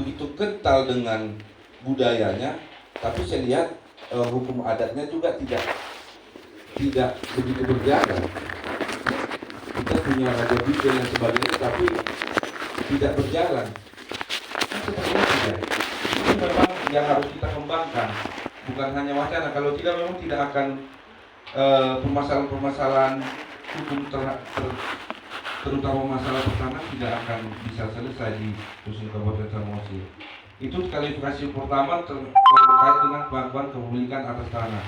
begitu kental dengan budayanya, tapi saya lihat hukum adatnya juga tidak begitu berjalan. Kita punya raja bidel dan sebagainya, tapi tidak berjalan. Kan seperti itu ya. Ini memang yang harus kita kembangkan, bukan hanya wacana. Kalau tidak, memang tidak akan permasalahan-permasalahan hukum terutama masalah pertanahan tidak akan bisa selesai di Dusun Kabupaten Samosir. Itu kualifikasi pertama terkait dengan pengakuan kepemilikan atas tanah.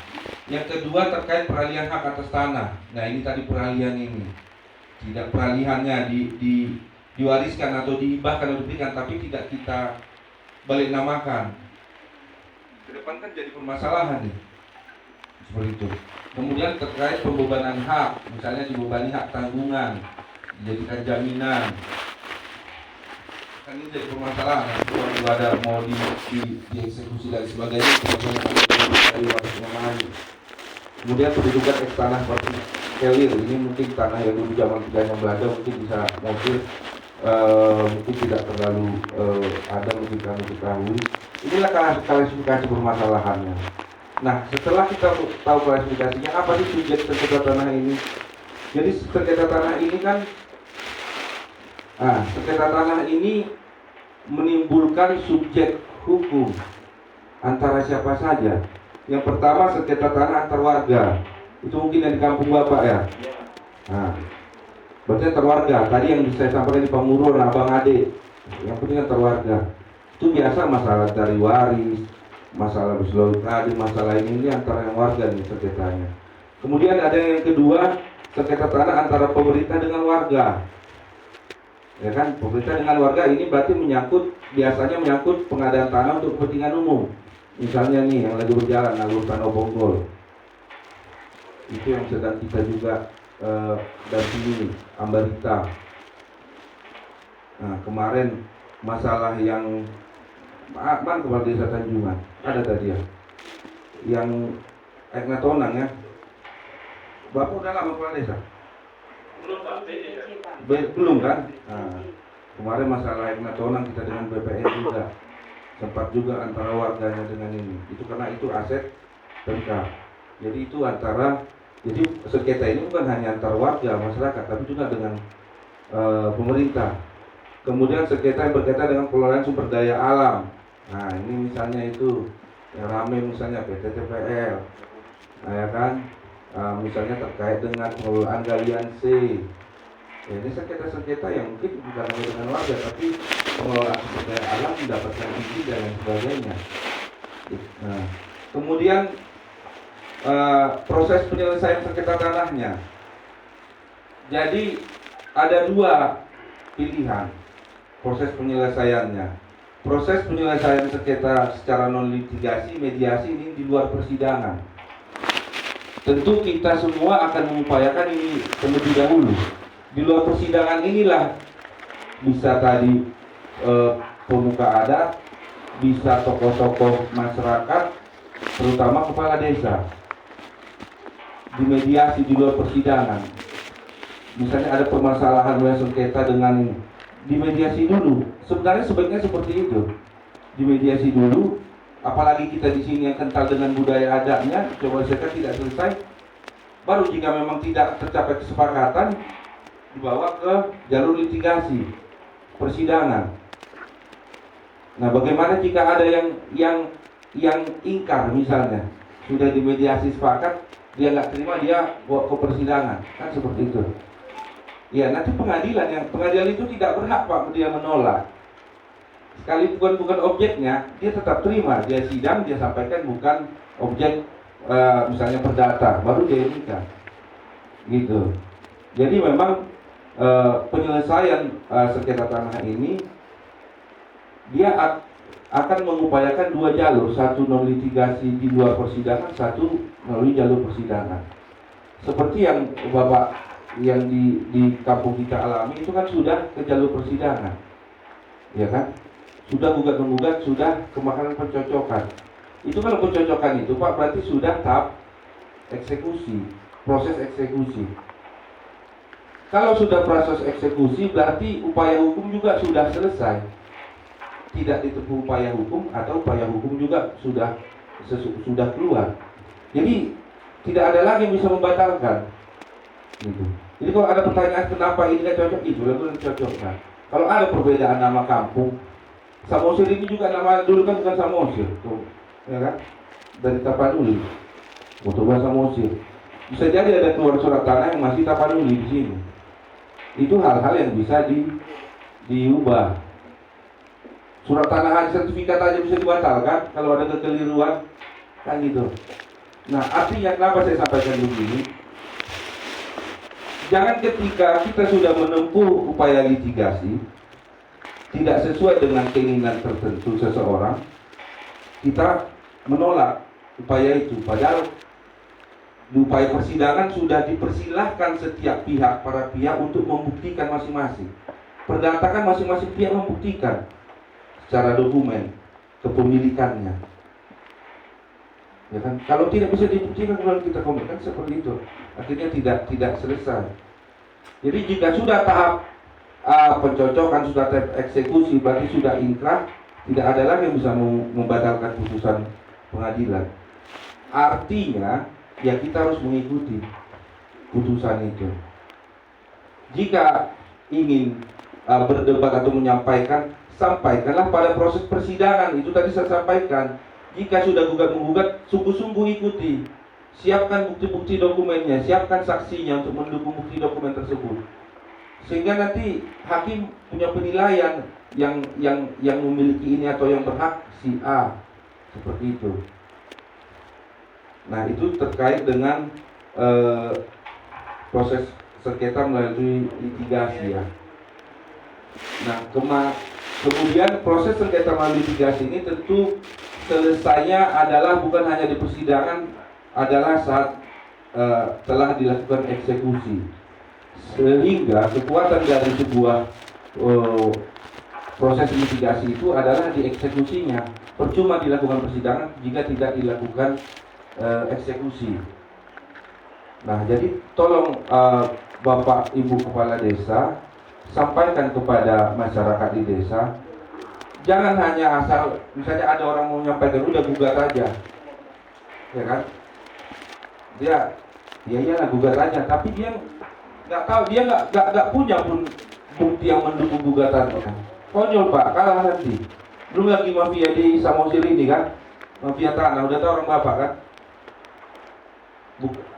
Yang kedua terkait peralihan hak atas tanah. Nah, ini tadi peralihan ini. Tidak peralihannya diwariskan atau dihibahkan atau diberikan, tapi tidak kita balik namakan. Ke depan kan jadi permasalahan nih. Seperti itu. Kemudian terkait pembebanan hak, misalnya dibebani hak tanggungan, dijadikan jaminan. Kan ini jadi permasalahan. Kalau ada mau dieksekusi dan sebagainya, kemudian pendudukan eks tanah seperti kelir, ini mungkin tanah yang dulu zaman penjajahan Belanda mungkin bisa mobil, mungkin tidak terlalu ada mungkin kami ketahui. Inilah klasifikasi permasalahannya. Nah, setelah kita tahu klasifikasinya, apa sih subjek sengketa tanah ini? Jadi sengketa tanah ini kan, sengketa tanah ini menimbulkan subjek hukum antara siapa saja. Yang pertama sengketa tanah antar warga. Itu mungkin yang di kampung Bapak ya. Nah, berarti antar warga. Tadi yang saya sampaikan di Pamurun, abang adik. Yang penting antar warga. Itu biasa masalah dari waris, masalah berselau tadi, masalah ini antara yang warga nih sengketanya. Kemudian ada yang kedua, sengketa tanah antara pemerintah dengan warga. Ya kan, pemerintah dengan warga ini berarti biasanya menyangkut pengadaan tanah untuk kepentingan umum. Misalnya nih yang lagi berjalan alur Tanah Bonggol. Itu yang sedang kita juga dampingi Ambarita. Nah, kemarin masalah yang mana kepala desa Tanjungan ada tadi ya, yang Ekna Tonang ya. Bapak udah lama kepala desa? Belum kan? Nah, kemarin masalah Ekna Tonang kita dengan BPN juga sempat juga antara warganya dengan ini. Itu karena itu aset Pemkab. Jadi itu jadi sengketa ini bukan hanya antar warga masyarakat, tapi juga dengan pemerintah. Kemudian sengketa yang berkaitan dengan pengelolaan sumber daya alam. Nah, ini misalnya itu yang ramai misalnya PT TPL, nah ya kan, misalnya terkait dengan pengelolaan galian C. Ya, ini sengketa-sengketa yang mungkin bukan hanya dengan warga, tapi pengelolaan sumber daya alam mendapatkan izin dan lain sebagainya. Nah, kemudian proses penyelesaian sengketa tanahnya. Jadi ada dua pilihan proses penyelesaiannya. Proses penyelesaian sengketa secara non litigasi, mediasi ini di luar persidangan. Tentu kita semua akan mengupayakan ini terlebih dahulu. Di luar persidangan inilah bisa tadi pemuka adat, bisa tokoh-tokoh masyarakat, terutama kepala desa, dimediasi di luar persidangan. Misalnya ada permasalahan wilayah sengketa dengan ini, dimediasi dulu. Sebenarnya sebaiknya seperti itu, dimediasi dulu. Apalagi kita di sini yang kental dengan budaya adatnya, coba selesai tidak selesai, baru jika memang tidak tercapai kesepakatan dibawa ke jalur litigasi, persidangan. Nah, bagaimana jika ada yang ingkar misalnya, sudah dimediasi sepakat, dia nggak terima, dia bawa ke persidangan, kan seperti itu. Ya, nanti pengadilan itu tidak berhak Pak dia menolak. Sekali bukan objeknya, dia tetap terima, dia sidang, dia sampaikan bukan objek misalnya perdata, baru dia nikah. Gitu. Jadi memang penyelesaian sengketa tanah ini dia akan mengupayakan dua jalur, satu non litigasi di luar persidangan, satu melalui jalur persidangan. Seperti yang Bapak yang di kampung kita alami itu kan sudah ke jalur persidangan, ya kan? Sudah gugat menggugat, sudah ke mahkamah pencocokan. Itu kalau pencocokan itu Pak berarti sudah tahap eksekusi, proses eksekusi. Kalau sudah proses eksekusi berarti upaya hukum juga sudah selesai. tidak ditempuh upaya hukum atau upaya hukum juga sudah keluar. Jadi tidak ada lagi yang bisa membatalkan. Gitu. Jadi kalau ada pertanyaan kenapa ini nggak cocok, itu lalu cocok. Nah, kalau ada perbedaan nama kampung, Samosir ini juga nama dulu kan bukan Samosir, tuh, ya kan? Dari Tapanuli, Motoba Samosir. Bisa jadi ada keluar surat tanah yang masih Tapanuli di sini. Itu hal-hal yang bisa diubah. Surat tanah sertifikat aja bisa dibatalkan kalau ada kekeliruan, kan gitu. Nah, artinya kenapa saya sampaikan begini? Jangan ketika kita sudah menempuh upaya litigasi tidak sesuai dengan keinginan tertentu seseorang, kita menolak upaya itu. Padahal di upaya persidangan sudah dipersilahkan setiap pihak, para pihak untuk membuktikan masing-masing. Perdata kan masing-masing pihak membuktikan secara dokumen kepemilikannya. Ya kan? Kalau tidak bisa dibuktikan kalau kita komitmen seperti itu, akhirnya tidak selesai. Jadi jika sudah tahap pencocokan, sudah tahap eksekusi, berarti sudah inkrah, tidak ada lagi yang bisa membatalkan putusan pengadilan. Artinya, ya kita harus mengikuti putusan itu. Jika ingin berdebat atau menyampaikan, sampaikanlah pada proses persidangan. Itu tadi saya sampaikan. Jika sudah gugat-menggugat, sungguh-sungguh ikuti. Siapkan bukti-bukti dokumennya, siapkan saksinya untuk mendukung bukti dokumen tersebut. Sehingga nanti hakim punya penilaian yang memiliki ini atau yang berhak si A. Seperti itu. Nah, itu terkait dengan proses sengketa melalui litigasi ya. Nah, kemudian proses sengketa melalui litigasi ini tentu selesainya adalah bukan hanya di persidangan, adalah saat telah dilakukan eksekusi. Sehingga kekuatan dari sebuah proses litigasi itu adalah di eksekusinya. Percuma dilakukan persidangan jika tidak dilakukan eksekusi. Nah, jadi tolong Bapak Ibu Kepala Desa sampaikan kepada masyarakat di desa, jangan hanya asal misalnya ada orang mau menyampaikan udah gugat aja, ya kan? Dia iyalah gugat aja, tapi dia nggak tahu, dia nggak punya pun bukti yang mendukung gugatannya. Konyol Pak, kalah nanti. Belum lagi mafia di Samosir ini kan, mafia tanah, udah tahu orang Bapak kan?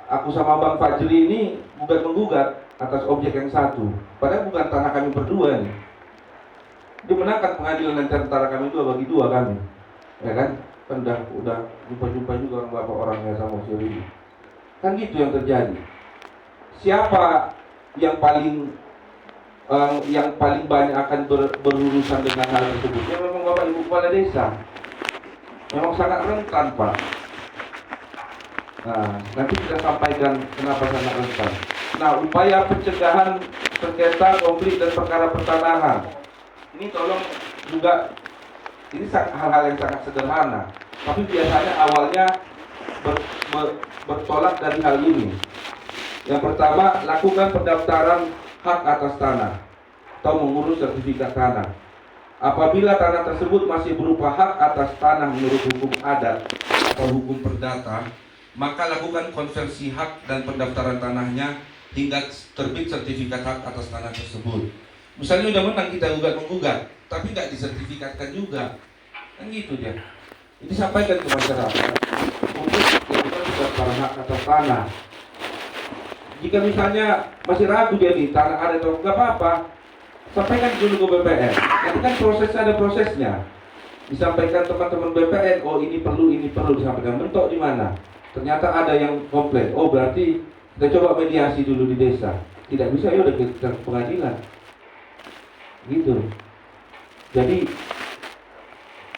Aku sama Bang Fajri ini gugat menggugat atas objek yang satu, padahal bukan tanah kami berdua nih. Dimenangkan pengadilan antara kami dua bagi dua kami, ya kan? Kan udah jumpa juga orang Bapak orangnya Samosir ini. Kan gitu yang terjadi. Siapa yang paling banyak akan berurusan dengan hal tersebut? Ya memang Bapak Ibu Kepala Desa. Memang sangat rentan Pak. Nah, nanti kita sampaikan kenapa sangat rentan. Nah, upaya pencegahan sengketa, konflik dan perkara pertanahan. Ini tolong juga, ini hal-hal yang sangat sederhana, tapi biasanya awalnya bertolak dari hal ini. Yang pertama, lakukan pendaftaran hak atas tanah atau mengurus sertifikat tanah. Apabila tanah tersebut masih berupa hak atas tanah menurut hukum adat atau hukum perdata, maka lakukan konversi hak dan pendaftaran tanahnya hingga terbit sertifikat hak atas tanah tersebut. Misalnya udah menang kita gugat-menggugat, tapi nggak disertifikatkan juga, kan gitu dia. Jadi sampaikan ke masyarakat untuk lakukan pendaftaran hak atas tanah. Jika misalnya masih ragu dia di tanah ada atau nggak apa-apa, sampaikan dulu ke BPN. Nanti kan prosesnya ada prosesnya. Disampaikan teman-teman BPN, oh ini perlu disampaikan. Mentok di mana? Ternyata ada yang komplain. Oh berarti kita coba mediasi dulu di desa. Tidak bisa ya udah kita ke pengadilan. Gitu. Jadi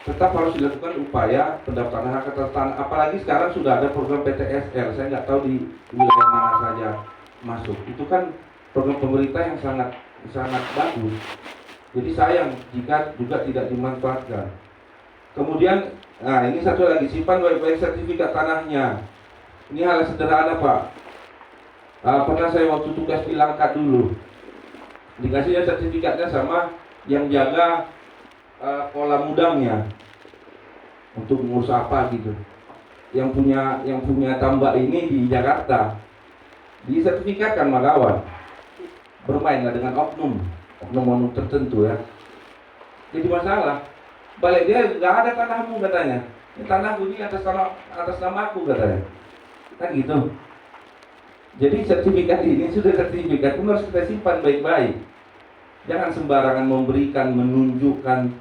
tetap harus dilakukan upaya pendaftaran hak atas tanah. Apalagi sekarang sudah ada program PTSL. Saya nggak tahu di wilayah mana saja masuk. Itu kan program pemerintah yang sangat bagus. Jadi sayang jika juga tidak dimanfaatkan. Kemudian, nah ini satu lagi, simpan baik-baik sertifikat tanahnya. Ini hal sederhana Pak. Pernah saya waktu tugas di Langkat dulu, dikasihnya sertifikatnya sama yang jaga kolam udangnya untuk ngurus apa gitu. Yang punya tambak ini di Jakarta disertifikatkan sama kawan. Bermainlah dengan oknum tertentu ya. Jadi masalah. Balik dia nggak ada tanahmu katanya. Ini tanahku ini atas namaku katanya. Kan gitu. Jadi sertifikat ini sudah sertifikat pun harus kita simpan baik-baik. Jangan sembarangan memberikan, menunjukkan.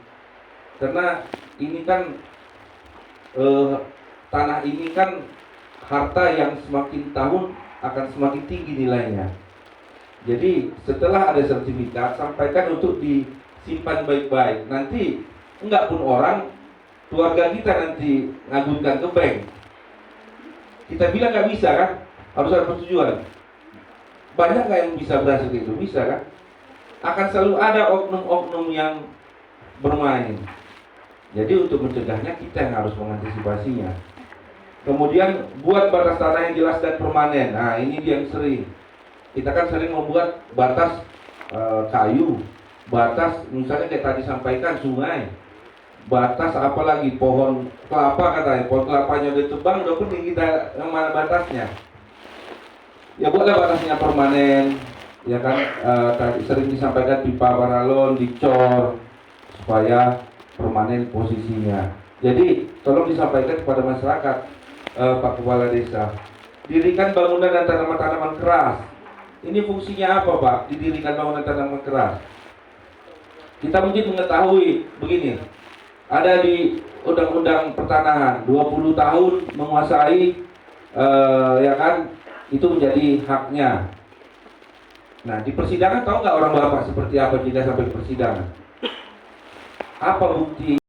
Karena ini kan tanah ini kan harta yang semakin tahun akan semakin tinggi nilainya. Jadi setelah ada sertifikat, sampaikan untuk disimpan baik-baik. Nanti enggak pun orang, keluarga kita nanti ngajukan ke bank. Kita bilang nggak bisa kan? Harus ada persetujuan. Banyak nggak yang bisa berhasil itu? Bisa kan? Akan selalu ada oknum-oknum yang bermain. Jadi untuk mencegahnya kita yang harus mengantisipasinya. Kemudian buat batas tanah yang jelas dan permanen. Nah ini dia yang sering. Kita kan sering membuat batas kayu, batas misalnya kayak tadi sampaikan sungai, batas apalagi pohon kelapa katanya, pohon kelapanya udah tebang, udah pening kita yang mana batasnya. Ya buatlah batasnya permanen, ya kan tadi sering disampaikan pipa paralon dicor supaya permanen posisinya. Jadi tolong disampaikan kepada masyarakat, Pak Kepala Desa, dirikan bangunan dan tanaman-tanaman keras. Ini fungsinya apa Pak? Didirikan bangunan tanaman keras. Kita mungkin mengetahui begini, ada di Undang-Undang Pertanahan 20 tahun menguasai, ya kan, itu menjadi haknya. Nah di persidangan tahu nggak orang bapak seperti apa jika sampai ke persidangan? Apa bukti